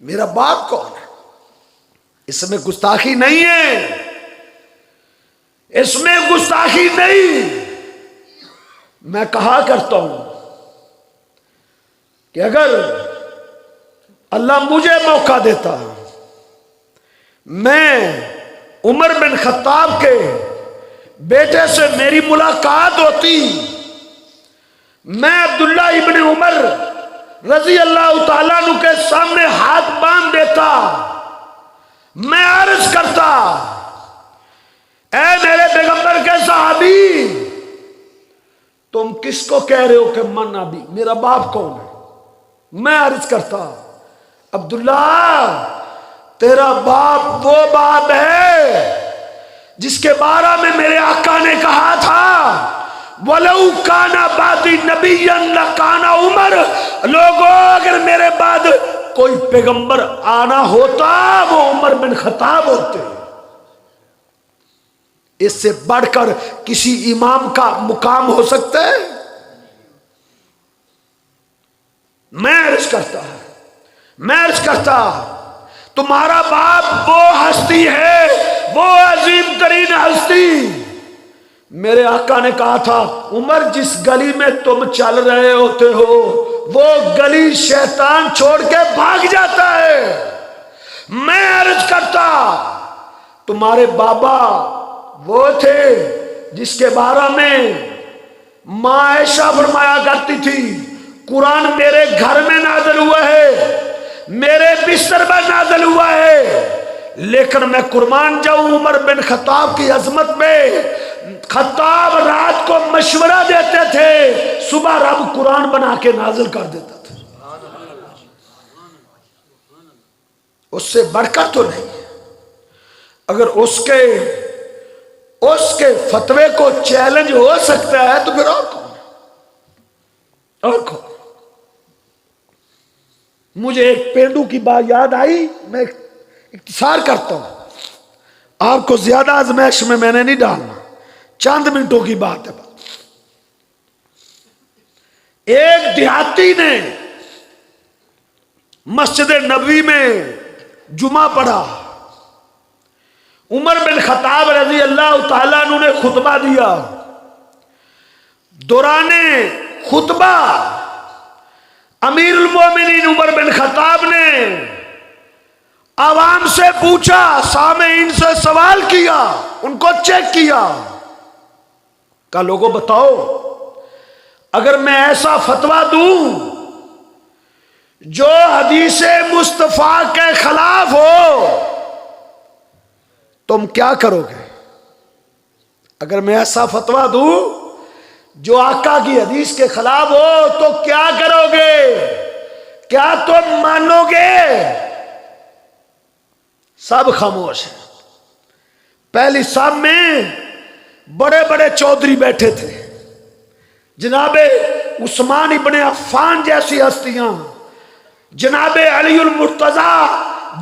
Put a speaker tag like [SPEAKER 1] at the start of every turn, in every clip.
[SPEAKER 1] मेरा बाप कौन है? इसमें गुस्ताखी नहीं है, इसमें गुस्ताखी नहीं। मैं कहा करता हूं कि अगर अल्लाह मुझे मौका देता, मैं उमर बिन खत्ताब के बेटे से मेरी मुलाकात होती, मैं अब्दुल्ला इब्ने उमर रजी अल्लाह तआला अन्हु के सामने हाथ बांध देता, मैं अर्ज करता, ऐ मेरे पैगंबर के सहाबी, तुम किसको कह रहे हो कि मन नबी, मेरा बाप कौन है? मैं अर्ज करता, अब्दुल्ला तेरा बाप वो बाप है जिसके बारे में मेरे आका ने कहा था, वलऊ काना बादी नबियन लकाना उमर, लोगों अगर मेरे बाद कोई पैगंबर आना होता वो उमर बिन खत्ताब होते। इससे बढ़कर किसी इमाम का मुकाम हो सकता है? मैं अर्ज करता तुम्हारा बाप वो हस्ती है, वो अजीम तरीन हस्ती। मेरे आका ने कहा था, उमर जिस गली में तुम चल रहे होते हो वो गली शैतान छोड़ के भाग जाता है। मैं अर्ज करता तुम्हारे बाबा वो थे जिसके बारे में मां आयशा फरमाया करती थी, कुरान मेरे घर में नाज़िल हुआ है, मेरे बिस्तर पर नाज़िल हुआ है, लेकिन मैं कुर्बान जाऊं उमर बिन खत्ताब की अजमत में। खत्ताब रात को मशवरा देते थे, सुबह रब कुरान बना के नाज़िल कर देता था। उससे बढ़कर तो नहीं। अगर उसके फतवे को चैलेंज हो सकता है तो फिर और कौन? मुझे एक पेंडू की बात याद आई, मैं इख्तिसार करता हूं, आपको ज्यादा आजमाइश में मैंने नहीं डालना, चंद मिनटों की बात है। एक देहाती ने मस्जिद नबवी में जुमा पढ़ा, उमर बिन खत्ताब रजी अल्लाह तआला अन्हु ने खुतबा दिया। दौराने खुतबा अमीरुल मोमिनीन उमर बिन खत्ताब ने आवाम से पूछा, सामेईन से सवाल किया, उनको चेक किया, कहा लोगों बताओ, अगर मैं ऐसा फतवा दूं जो हदीसे मुस्तफा के खिलाफ हो तुम क्या करोगे? अगर मैं ऐसा फतवा दूं जो आका की हदीस के खिलाफ हो तो क्या करोगे? क्या तुम मानोगे? सब खामोश है। पहली साहब में बड़े बड़े चौधरी बैठे थे, जनाबे उस्मान इब्ने अफ़्फ़ान जैसी हस्तियां, जनाबे अलीउल मुर्तजा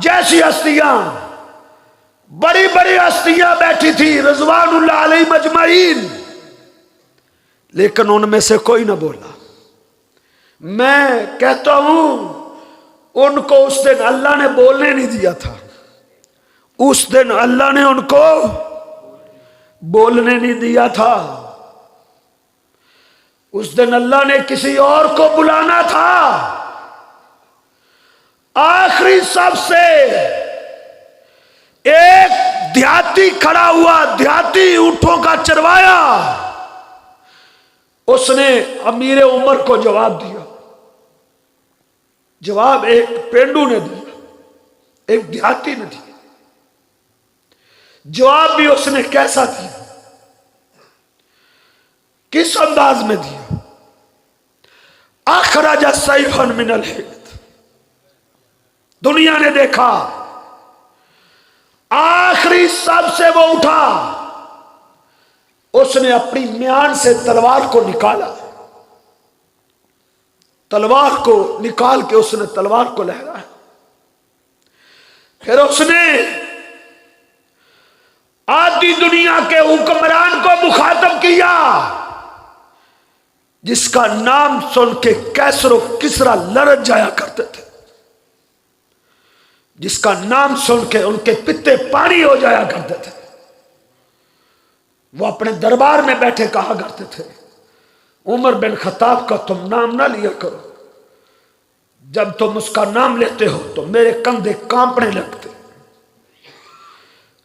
[SPEAKER 1] जैसी हस्तियां, बड़ी बड़ी हस्तियां बैठी थी रज़वानुल्लाह अलैहिम अजमईन, लेकिन उनमें से कोई ना बोला। मैं कहता हूं उनको उस दिन अल्लाह ने बोलने नहीं दिया था, उस दिन अल्लाह ने उनको बोलने नहीं दिया था, उस दिन अल्लाह ने किसी और को बुलाना था। आखिरी सबसे एक देहाती खड़ा हुआ, देहाती ऊंटों का चरवाया, उसने अमीर उमर को जवाब दिया। जवाब एक पेंडू ने दिया, एक देहाती ने दिया। जवाब भी उसने कैसा दिया, किस अंदाज में दिया? अखरजा सैफन मिनल हिद, दुनिया ने देखा, आखिरी सबसे वो उठा, उसने अपनी म्यान से तलवार को निकाला, तलवार को निकाल के उसने तलवार को लहराया, फिर उसने आधी दुनिया के हुक्मरान को मुखातब किया, जिसका नाम सुन के कैसर और किसरा लरज जाया करते थे। जिसका नाम सुन के उनके पित्ते पानी हो जाया करते थे, वो अपने दरबार में बैठे कहा करते थे, उमर बिन खत्ताब का तुम नाम ना लिया करो, जब तुम उसका नाम लेते हो तो मेरे कंधे कांपने लगते।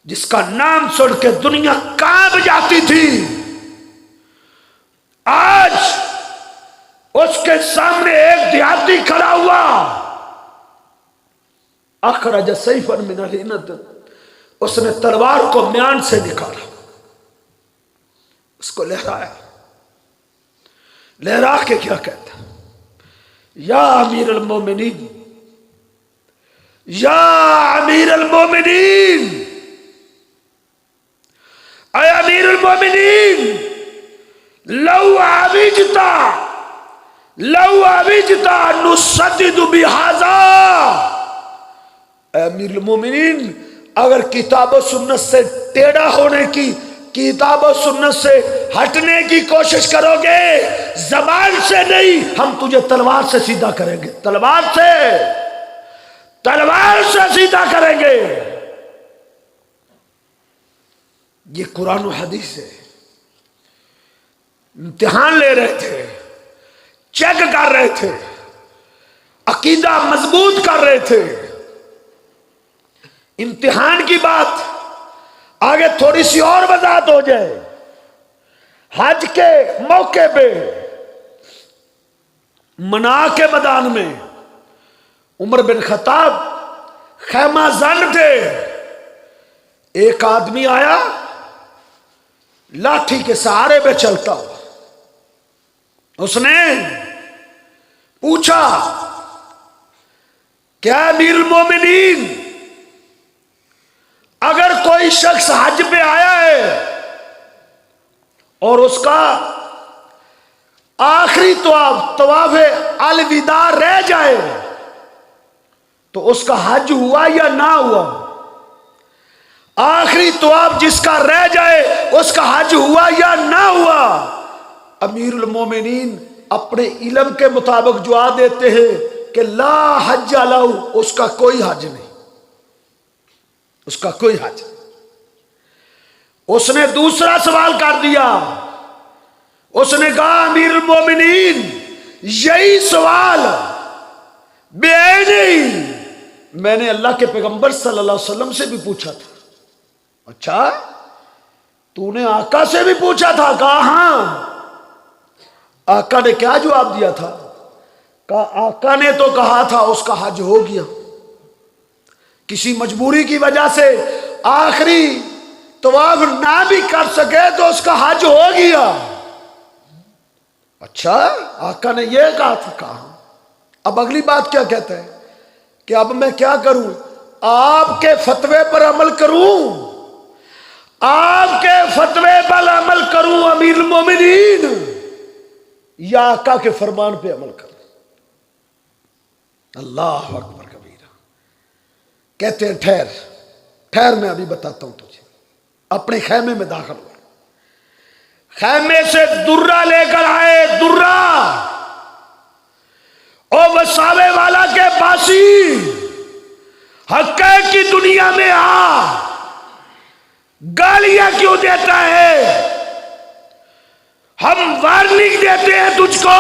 [SPEAKER 1] जिसका नाम सुन के दुनिया कांप जाती थी, आज उसके सामने एक देहाती खड़ा हुआ, अखरज सैफन मिन अल-हिनत, उसने तलवार को म्यान से निकाला, उसको लहराया, लहरा के क्या कहता, या अमीर अल-मोमिनीन, या अमीर अल-मोमिनीन, अय अमीर अल-मोमिनीन, लौ आविजता नुसद्दिदु बिहाजा। अमीर अल-मोमिनीन, अगर किताब और सुन्नत से टेढ़ा होने की, किताब और सुन्नत से हटने की कोशिश करोगे, जबान से नहीं, हम तुझे तलवार से सीधा करेंगे, तलवार से सीधा करेंगे। ये कुरान और हदीस है। इम्तिहान ले रहे थे, चेक कर रहे थे, अकीदा मजबूत कर रहे थे। इम्तिहान की बात आगे थोड़ी सी और वजाहत हो जाए। हज के मौके पे मना के मैदान में उमर बिन खत्ताब खैमा जन थे। एक आदमी आया, लाठी के सहारे पे चलता हुआ, उसने पूछा, क्या अमीरुल मोमिनीन, अगर कोई शख्स हज पे आया है और उसका आखिरी तवाफ अलविदा रह जाए तो उसका हज हुआ या ना हुआ? आखिरी तवाफ जिसका रह जाए उसका हज हुआ या ना हुआ? अमीरुल मोमिनीन अपने इल्म के मुताबिक जवाब देते हैं कि ला हज अलहु, उसका कोई हज नहीं, उसका कोई हज। उसने दूसरा सवाल कर दिया, उसने कहा अमीरुल मोमिनीन, यही सवाल बेअनी मैंने अल्लाह के पैगंबर सल्लल्लाहु अलैहि वसल्लम से भी पूछा था। अच्छा, तूने आका से भी पूछा था? कहा हाँ। आका ने क्या जवाब दिया था? कहा आका ने तो कहा था उसका हज हो गया, किसी मजबूरी की वजह से आखिरी तवाफ ना भी कर सके तो उसका हज हो गया। अच्छा, आका ने यह कहा था। कहा अब अगली बात क्या कहता है कि अब मैं क्या करूं? आपके फतवे पर अमल करूं, आपके फतवे पर अमल करूं अमीरुल मोमिनीन, या आका के फरमान पे अमल करूं? अल्लाह अकबर कबीरा। कहते हैं ठहर ठहर, मैं अभी बताता हूं तुझे। अपने खैमे में दाखिल हुआ, खैमे से दुर्रा लेकर आए, दुर्रा। ओ वसावे वाला के बासी, हक्के की दुनिया में आ, गालियां क्यों देता है? हम वार्निंग देते हैं तुझको,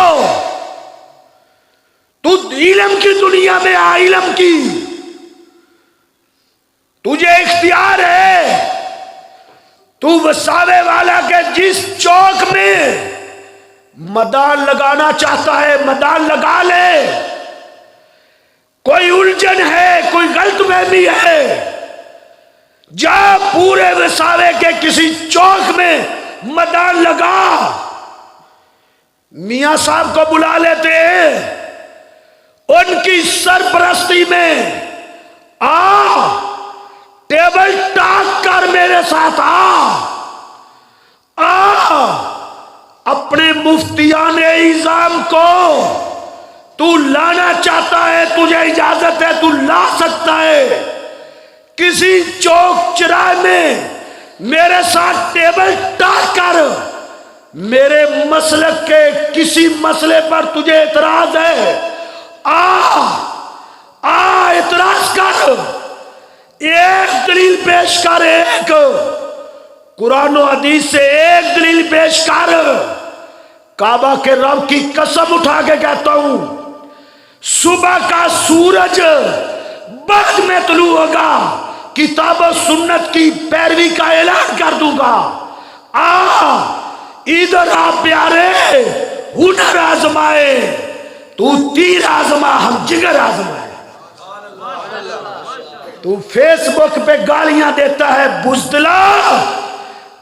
[SPEAKER 1] तू इल्म की दुनिया में आ, इल्म की तुझे इख्तियार है। तू वसावे वाला के जिस चौक में मैदान लगाना चाहता है, मैदान लगा ले। कोई उलझन है, कोई गलतफहमी है, जा पूरे वसावे के किसी चौक में मैदान लगा। मियां साहब को बुला लेते हैं, उनकी सरपरस्ती में आ, टेबल टॉक कर मेरे साथ आ। अपने मुफ्तियाने इज़ाम को तू लाना चाहता है, तुझे इजाजत है, तू ला सकता है। किसी चौक चौराहे में मेरे साथ टेबल टॉक कर। मेरे मसलक के किसी मसले पर तुझे इतराज है, आ इतराज कर। दलील पेश कर, एक कुरान और हदीस से एक दलील पेश कर। काबा के रब की कसम उठा के कहता हूं, सुबह का सूरज बाद में तुलू होगा, किताब और सुन्नत की पैरवी का ऐलान कर दूंगा। इधर आ प्यारे, हुनर आजमाए, तू तीर आजमा, हम जिगर आजमाए। तू फेसबुक पे गालियां देता है बुज़दिला,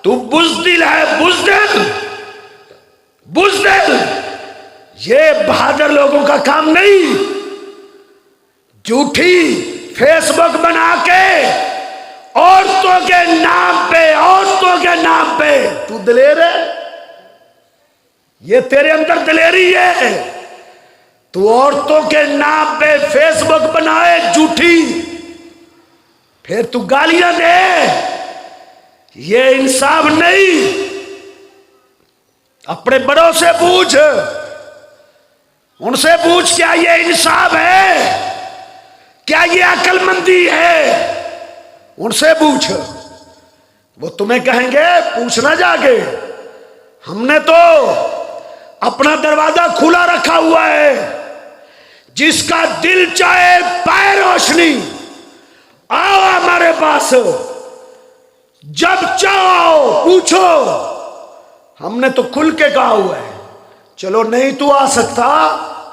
[SPEAKER 1] तू बुज़दिल है, बुज़दिल बुज़दिल। ये बहादुर लोगों का काम नहीं। झूठी फेसबुक बना के औरतों के नाम पे तू दलेर है। ये तेरे अंदर दलेरी है। तू औरतों के नाम पे फेसबुक बनाए झूठी, फिर तू गालियां दे। ये इंसाफ नहीं। अपने बड़ों से पूछ, उनसे पूछ, क्या ये इंसाफ है, क्या ये अक्लमंदी है? उनसे पूछ, वो तुम्हें कहेंगे पूछना जाके। हमने तो अपना दरवाजा खुला रखा हुआ है, जिसका दिल चाहे पाए रोशनी, आओ हमारे पास, जब चाहो पूछो। हमने तो खुल के कहा हुआ है, चलो नहीं तू आ सकता,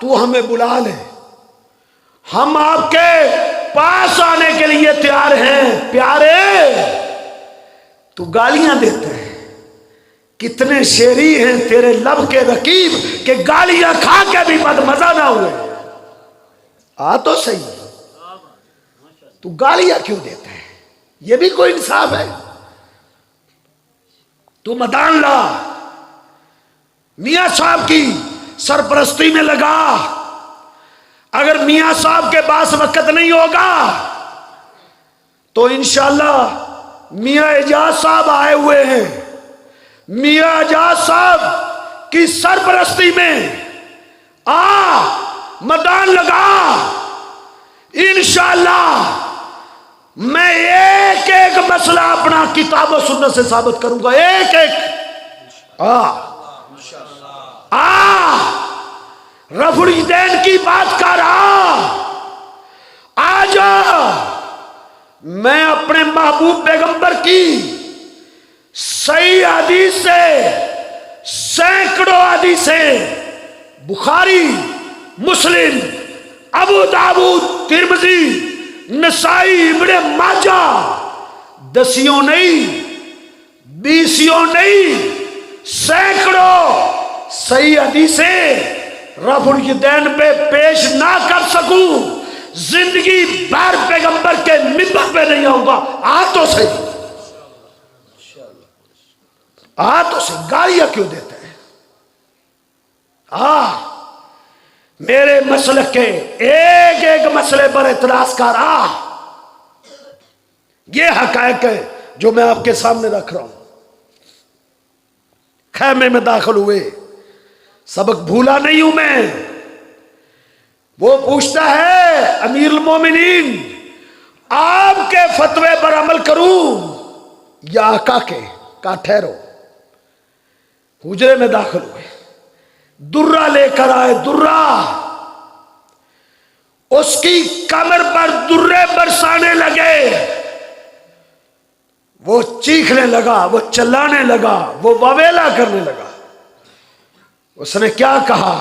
[SPEAKER 1] तू हमें बुला ले, हम आपके पास आने के लिए तैयार हैं। प्यारे, तू गालियां देता है। कितने शेरी हैं तेरे लब के रकीब के गालियां खा के भी मजा ना हुए। आ तो सही, तू गालियां क्यों देता है? ये भी कोई इंसाफ है? तू मैदान ला, मियां साहब की सरपरस्ती में लगा। अगर मियां साहब के पास वक्त नहीं होगा तो इंशाल्लाह मियां एजाज साहब आए हुए हैं। मियां एजाज साहब की सरपरस्ती में मैदान लगा। इंशाल्लाह मैं एक एक मसला अपना किताब और सुन्नत से साबित करूंगा, एक एक। रफुल यदैन की बात कर। आज मैं अपने महबूब पैगंबर की सही हदीस से, सैकड़ों हदीसें, बुखारी, मुस्लिम, अबू दाऊद, तिरमिज़ी, नसाई, इब्ने माजा, दसियों नहीं, बीसियों नहीं, सैकड़ों सही हदीसें रफुल यदैन पे पेश ना कर सकूं, जिंदगी भर पैगंबर के मिंबर पे नहीं आऊंगा। आ तो सही, गालियां क्यों देते हैं? मेरे मसलक के एक एक मसले पर इतराज कर। ये हकायक है जो मैं आपके सामने रख रहा हूं। खैमे में दाखिल हुए, सबक भूला नहीं हूं मैं। वो पूछता है, अमीरुल मोमिनीन, आपके फतवे पर अमल करूं या आका के? का ठहरो। हुजरे में दाखिल हुए, दुर्रा लेकर आए। दुर्रा, उसकी कमर पर दुर्रे बरसाने लगे। वो चीखने लगा, वो चिल्लाने लगा, वो ववेला करने लगा। उसने क्या कहा?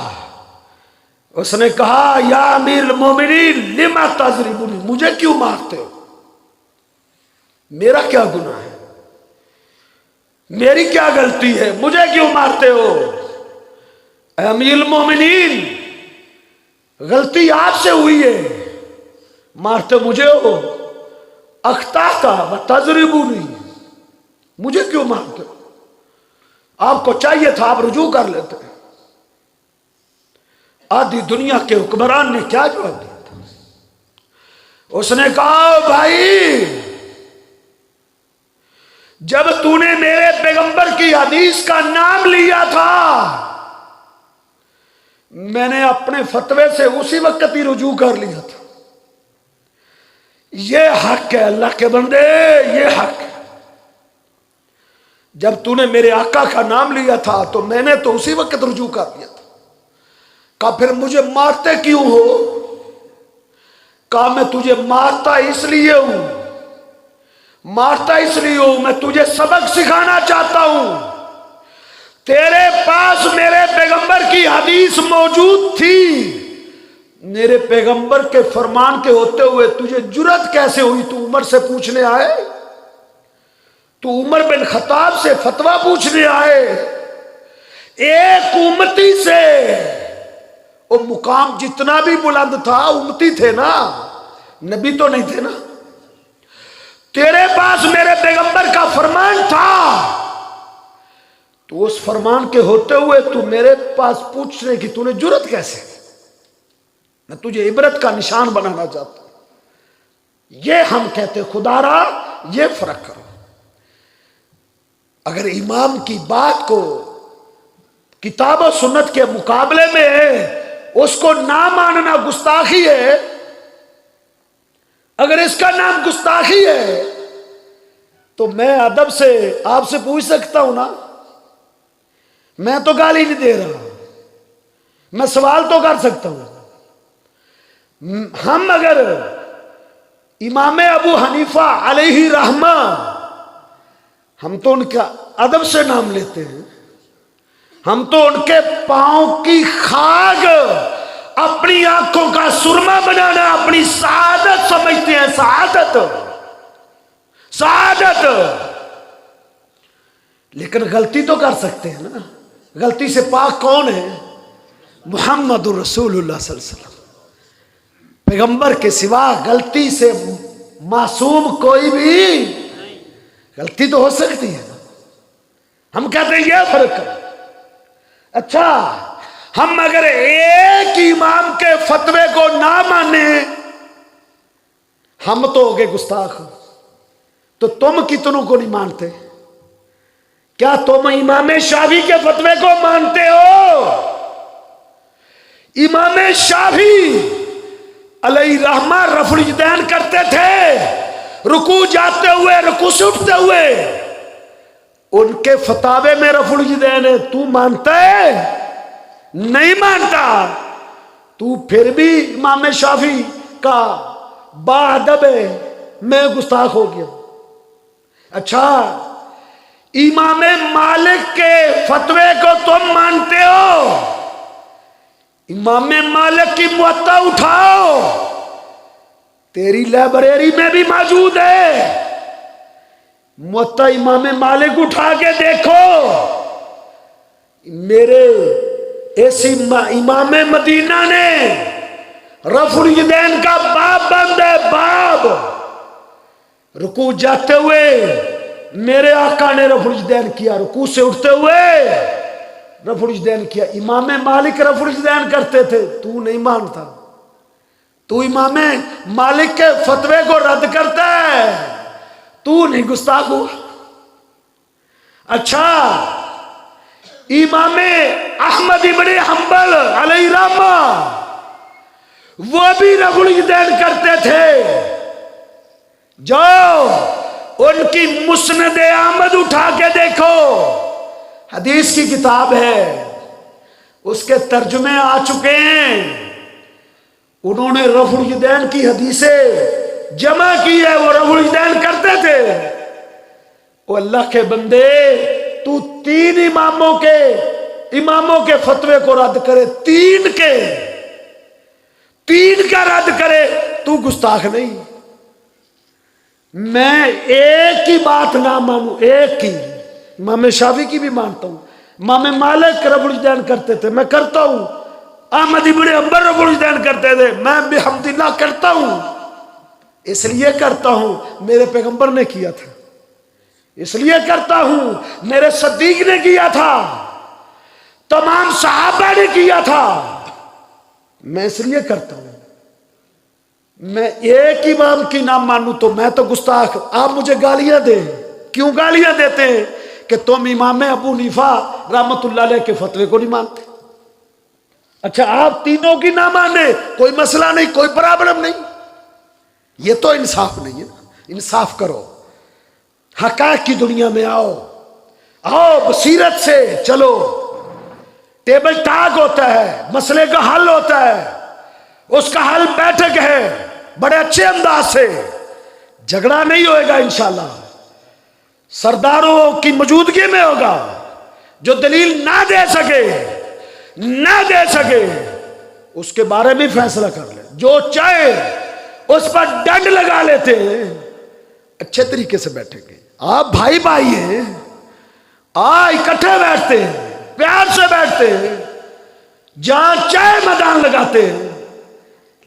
[SPEAKER 1] उसने कहा, या अमीरुल मोमिनीन लिमा तज़रिबुनी, मुझे क्यों मारते हो? मेरा क्या गुनाह है? मेरी क्या गलती है? मुझे क्यों मारते हो? अमीरुल मोमिनीन, गलती आपसे हुई है, मारते मुझे हो। अख्ता का व तज़रिबुनी, मुझे क्यों मारते हो? आपको चाहिए था आप रुजू कर लेते। आधी दुनिया के हुक्मरान ने क्या जवाब दिया था? उसने कहा, भाई जब तूने मेरे पैगंबर की हदीस का नाम लिया था, मैंने अपने फतवे से उसी वक्त ही रुजू कर लिया था। ये हक है अल्लाह के बंदे, ये हक है। जब तूने मेरे आका का नाम लिया था तो मैंने तो उसी वक्त रुजू कर दिया था। कहा फिर मुझे मारते क्यों हो? कहा मैं तुझे मारता इसलिए हूं, मारता इसलिए हूं, मैं तुझे सबक सिखाना चाहता हूं। तेरे पास मेरे पैगंबर की हदीस मौजूद थी, मेरे पैगंबर के फरमान के होते हुए तुझे जुर्रत कैसे हुई? तू उमर से पूछने आए? तू उमर बिन खत्ताब से फतवा पूछने आए? एक उम्मती से, वो मुकाम जितना भी बुलंद था उम्मती थे ना, नबी तो नहीं थे ना। तेरे पास मेरे पैगंबर का फरमान था, तो उस फरमान के होते हुए तू मेरे पास पूछने की तूने जुर्रत कैसे? मैं तुझे इबरत का निशान बनाना चाहता हूं। ये हम कहते खुदारा, ये फर्क करो। अगर इमाम की बात को किताब और सुन्नत के मुकाबले में उसको ना मानना गुस्ताखी है, अगर इसका नाम गुस्ताखी है, तो मैं अदब से आपसे पूछ सकता हूं ना। मैं तो गाली नहीं दे रहा, मैं सवाल तो कर सकता हूं। हम अगर इमाम अबू हनीफा अलैहि रहमा, हम तो उनका अदब से नाम लेते हैं, हम तो उनके पांव की खाक अपनी आंखों का सुरमा बनाना अपनी सआदत समझते हैं। सआदत, सआदत। लेकिन गलती तो कर सकते हैं ना। गलती से पाक कौन है? मुहम्मदुर रसूलुल्लाह सल्लल्लाहु अलैहि वसल्लम। पैगंबर के सिवा गलती से मासूम कोई भी, गलती तो हो सकती है ना। हम कहते हैं यह फर्क है। अच्छा, हम अगर एक इमाम के फतवे को ना माने, हम तो हो गए गुस्ताख। तो तुम कितनों को नहीं मानते? क्या तुम इमाम शाफी के फतवे को मानते हो? इमाम शाफी अलैहि रहमा रफुल यदैन करते थे, रुकू जाते हुए, रुकू से उठते हुए। उनके फतावे में रफुल यदैन है, तू मानता है? नहीं मानता। तू फिर भी इमाम शाफी का बाअदब है, मैं गुस्ताख हो गया। अच्छा, इमाम मालिक के फतवे को तुम मानते हो? इमाम मालिक की मुअत्ता उठाओ, तेरी लाइब्रेरी में भी मौजूद है। मुअत्ता इमाम मालिक उठा के देखो। मेरे ऐसी इमाम मदीना ने रफुल यदैन का बाब बंद है, बाब। रुकू जाते हुए मेरे आका ने रफुल यदैन किया, रुकू से उठते हुए रफुल यदैन किया। इमाम मालिक रफुल यदैन करते थे, तू नहीं मानता। तू इमाम मालिक के फतवे को रद्द करता है, तू नहीं गुस्ताख हुआ। अच्छा, इमाम अहमद इब्ने हंबल अलैहि रहमा, वो भी रफुल यदैन करते थे। जाओ उनकी मुस्नद अहमद उठा के देखो, हदीस की किताब है, उसके तर्जुमे आ चुके हैं। उन्होंने रफुल यदैन की हदीसें जमा की है, वो रफुल यदैन करते थे। वो अल्लाह के बंदे, तू तीन इमामों के फतवे को रद्द करे, तीन का रद्द करे, तू गुस्ताख नहीं। मैं एक की बात ना मानूं, एक की, इमाम शाफी की भी मानता हूं। इमाम मालिक रफुल यदैन करते थे, मैं करता हूं। अहमद इब्ने हंबल रफुल यदैन करते थे, मैं बिहम्दिल्लाह करता हूं। इसलिए करता हूं मेरे पैगंबर ने किया था, इसलिए करता हूं मेरे सद्दीक ने किया था, तमाम सहाबा ने किया था। मैं इसलिए करता हूं। मैं एक इमाम की नाम मानूं तो मैं तो गुस्ताख। आप मुझे गालियां दे, क्यों गालियां देते हैं? कि तुम इमाम अबू हनीफा रहमतुल्लाह अलैह के फतवे को नहीं मानते। अच्छा, आप तीनों की ना माने, कोई मसला नहीं, कोई प्रॉब्लम नहीं। ये तो इंसाफ नहीं है ना। इंसाफ करो, हक़ाइक़ की दुनिया में आओ, आओ बसीरत से चलो। टेबल टॉक होता है, मसले का हल होता है, उसका हल बैठक है, बड़े अच्छे अंदाज से। झगड़ा नहीं होएगा इंशाल्लाह, सरदारों की मौजूदगी में होगा। जो दलील ना दे सके उसके बारे में फैसला कर ले। जो चाहे उस पर दंड लगा लेते हैं, अच्छे तरीके से बैठेंगे। आप भाई भाई हैं, इकट्ठे बैठते हैं, प्यार से बैठते हैं, जहां चाहे मैदान लगाते हैं।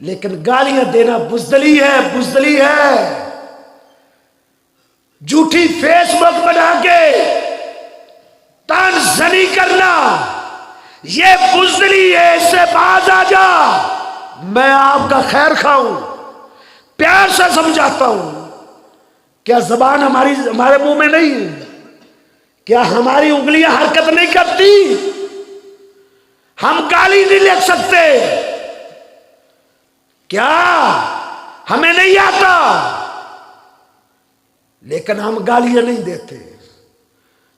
[SPEAKER 1] लेकिन गालियां देना बुज़दिली है। झूठी फेसबुक बना के तानजनी करना ये बुज़दिली है। इससे बाज आ जा। मैं आपका खैर खाऊं, प्यार से समझाता हूं। क्या जबान हमारे मुंह में नहीं है? क्या हमारी उंगलियां हरकत नहीं करती? हम गाली नहीं लिख सकते क्या? हमें नहीं आता, लेकिन हम गालियां नहीं देते।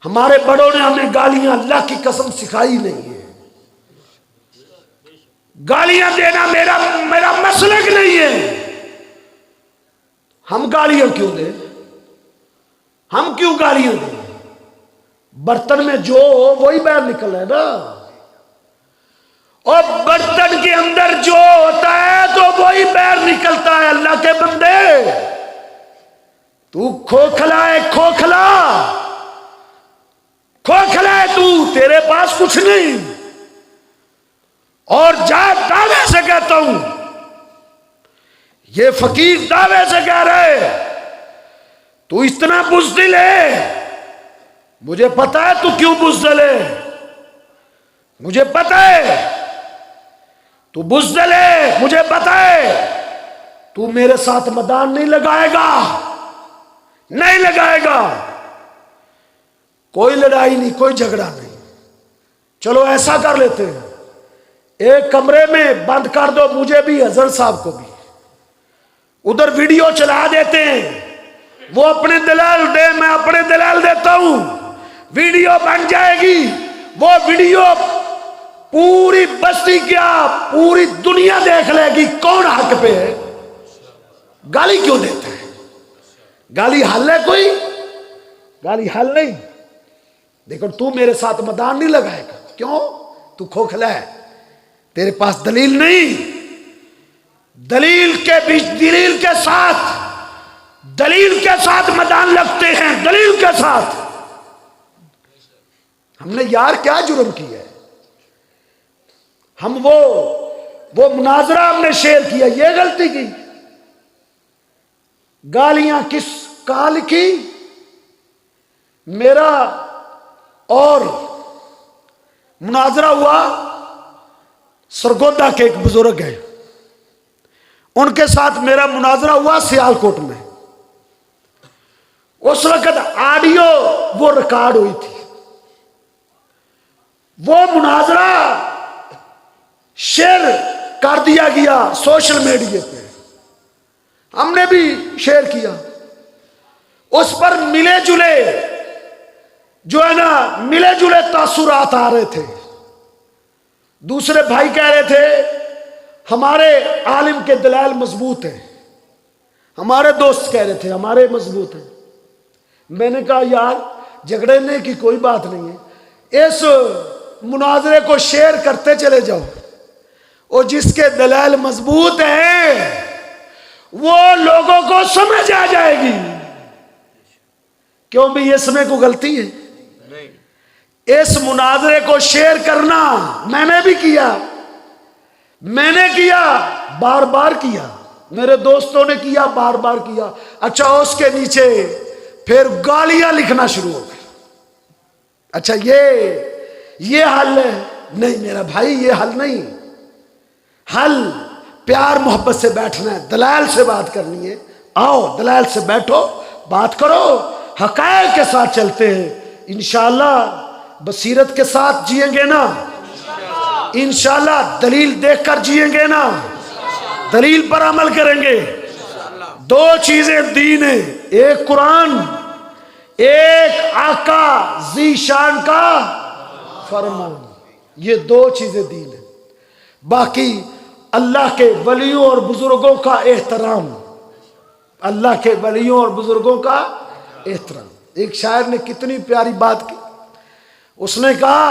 [SPEAKER 1] हमारे बड़ों ने हमें गालियां अल्लाह की कसम सिखाई नहीं है। गालियां देना मेरा मसलक नहीं है। हम गालियां क्यों दें? हम क्यों गालियां दें? बर्तन में जो हो वही बाहर निकल है ना। और बर्तन के अंदर जो होता है तो वही बाहर निकलता है। अल्लाह के बंदे, तू खोखला है, खोखला है तू, तेरे पास कुछ नहीं। और जा दावे से कहता हूं, ये फकीर दावे से कह रहे, तू इतना बुज़दिल है। मुझे पता है तू क्यों बुज़दिल है, मुझे पता है तू बुज़दिल है, मुझे पता है। तू मेरे साथ मैदान नहीं लगाएगा। कोई लड़ाई नहीं, कोई झगड़ा नहीं। चलो ऐसा कर लेते हैं, एक कमरे में बंद कर दो, मुझे भी हजरत साहब को भी। उधर वीडियो चला देते हैं, वो अपने दलाल दे, मैं अपने दलाल देता हूं। वीडियो बन जाएगी, वो वीडियो पूरी बस्ती क्या पूरी दुनिया देख लेगी कौन हक पे है। गाली क्यों देते हैं? गाली हल है कोई? गाली हल नहीं। देखो तू मेरे साथ मैदान नहीं लगाएगा, क्यों? तू खोखला है, तेरे पास दलील नहीं। दलील के साथ मैदान लगते हैं, दलील के साथ। हमने यार क्या जुर्म किया है? हम वो मुनाजरा हमने शेयर किया, ये गलती की। गालियां किस काल की? मेरा और मुनाजरा हुआ, सरगोदा के एक बुजुर्ग है, उनके साथ मेरा मुनाजरा हुआ सियालकोट में। उस वक्त ऑडियो वो रिकॉर्ड हुई थी। वो मुनाजरा शेयर कर दिया गया सोशल मीडिया पे, हमने भी शेयर किया। उस पर मिले जुले तासुरात आ रहे थे। दूसरे भाई कह रहे थे हमारे आलिम के दलाल मजबूत हैं, हमारे दोस्त कह रहे थे हमारे मजबूत हैं। मैंने कहा यार झगड़ने की कोई बात नहीं है, इस मुनाजरे को शेयर करते चले जाओ, और जिसके दलाल मजबूत हैं वो लोगों को समझ आ जाएगी। क्यों भी इसमें कोई गलती है? नहीं। इस मुनाजरे को शेयर करना मैंने भी किया, बार बार किया, मेरे दोस्तों ने किया, बार बार किया। अच्छा उसके नीचे फिर गालियां लिखना शुरू हो गई। अच्छा ये हल है? नहीं मेरा भाई, ये हल नहीं। हल प्यार मोहब्बत से बैठना है, दलाल से बात करनी है। आओ दलाल से बैठो, बात करो, हक़ाइक़ के साथ चलते हैं। इंशाअल्लाह बसीरत के साथ जिएंगे ना, इंशाअल्लाह दलील देखकर जिएंगे ना, दलील पर अमल करेंगे। दो चीजें दीन है, एक कुरान, एक आका जीशान का फरमान। ये दो चीजें दीन है। बाकी अल्लाह के वलियों और बुजुर्गों का एहतराम, अल्लाह के वलियों और बुजुर्गों का एहतराम। एक शायर ने कितनी प्यारी बात की, उसने कहा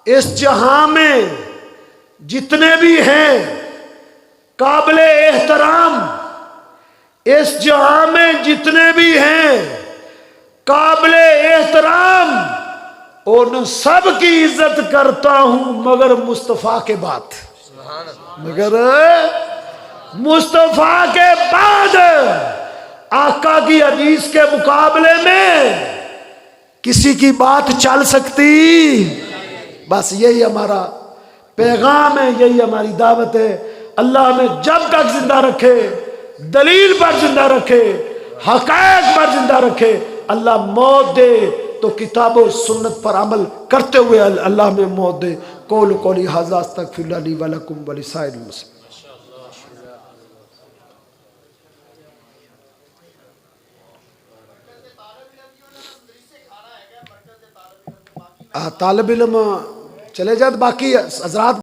[SPEAKER 1] इस जहां में जितने भी हैं काबिले एहतराम, इस जहां में जितने भी हैं काबिले एहतराम, उन सब की इज्जत करता हूं मगर मुस्तफा के बाद, मगर मुस्तफा के बाद आका की हदीस के मुकाबले में किसी की बात चल सकती। बस यही हमारा पैगाम है, यही हमारी दावत है। अल्लाह हमें जब तक जिंदा रखे, दलील पर जिंदा रखे, हक़ाइक़ पर जिंदा रखे। अल्लाह मौत दे तो किताब और सुन्नत पर अमल करते हुए अल्लाह में मौत दे। कौल कौली हाज़ा अस्तग़फिरुल्लाह ली व लकुम व लिसाइरिल मुस्लिमीन। तालिब इल्म चले जात, बाकी हज़रात